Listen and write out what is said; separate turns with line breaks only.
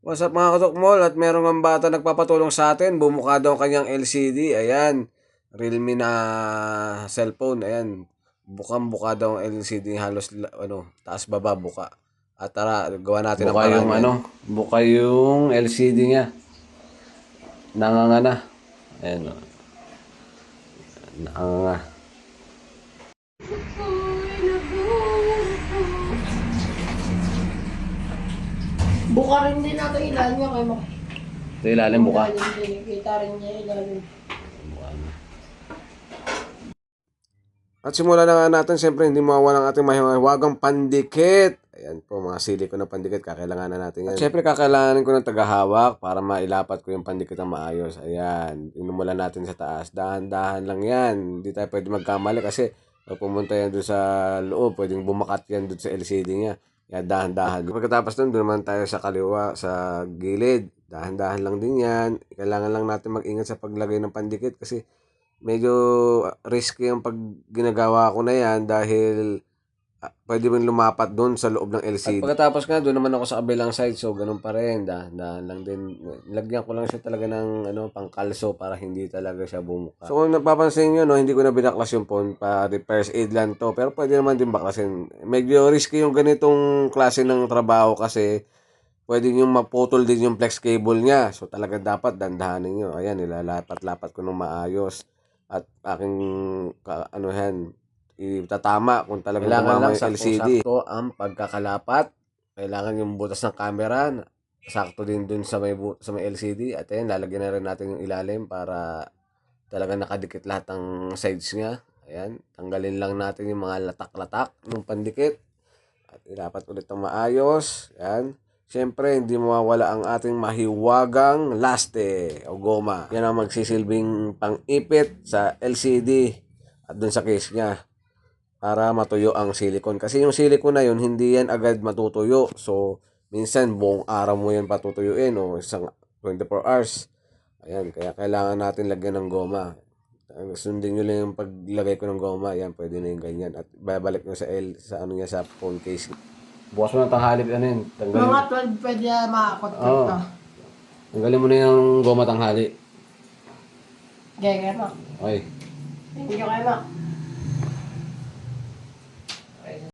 What's up mga katokmol? At meron ng bata nagpapatulong sa atin. Bumuka daw ang kanyang LCD. Ayan. Realme na cellphone. Ayan. Bukang-buka daw ang LCD. Halos taas baba buka. At tara, gawa natin ang
Buka
paraan
yung
yan.
buka yung LCD niya. Nangangana. Ayan o. Nanganga.
Buka rin din natin ilalim niya kay Mak.
Ito ilalim buka.
Kita rin niya ilalim.
At simulan na nga natin, siyempre hindi mawawala ang ating mahiwagang pandikit. Ayan po, mga silikon na pandikit, kakailanganan natin yan. At siyempre kakailanganin ko ng tagahawak para mailapat ko yung pandikit na maayos. Ayan, inumulan natin sa taas. Dahan-dahan lang yan. Hindi tayo pwede magkamali kasi pag pumunta yan doon sa loob, pwedeng bumakat yan doon sa LCD niya. Kaya dahan-dahan. Pagkatapos doon naman tayo sa kaliwa, sa gilid. Dahan-dahan lang din yan. Kailangan lang natin mag-ingat sa paglagay ng pandikit kasi medyo risky yung pag ginagawa ko na yan dahil pwede mo lumapat doon sa loob ng LCD. At pagkatapos nga, doon naman ako sa kabilang side. So, ganun pa rin. Dahan lang din. Lagyan ko lang siya talaga ng pangkalso para hindi talaga siya bumuka. So, kung napapansin nyo, hindi ko na binaklas yung phone. First aid lang to. Pero pwede naman din baklasin. Medyo risky yung ganitong klase ng trabaho kasi pwede nyo maputol din yung flex cable niya. So, talaga dapat dandahanin nyo. Ayan, nilalapat-lapat ko ng maayos. At aking itatama kung talagang tumama yung LCD. Sakto ang pagkakalapat. Kailangan yung butas ng camera sakto din dun sa may LCD. At ayan, lalagyan na rin natin yung ilalim para talagang nakadikit lahat ng sides niya. Ayan, tanggalin lang natin yung mga latak-latak ng pandikit. At ilapat ulit ng maayos. Ayan. Siyempre, hindi mawawala ang ating mahiwagang laste o goma. Yan ang magsisilbing pang-ipit sa LCD at dun sa case niya para matuyo ang silicone. Kasi yung silicone na yun, hindi yan agad matutuyo. So, minsan buong araw mo yan patutuyuin o isang 24 hours. Ayan, kaya kailangan natin lagyan ng goma. Sundin nyo lang yung paglagay ko ng goma. Yan, pwede na yung ganyan. At babalik nyo sa sa phone case.
Bukas mo ng tanghali yun.
Mga 12 pwede makakot ka.
Tanggalin mo na yung goma tanghali.
Gaya Mak.
Okay.
Thank you kay Mak.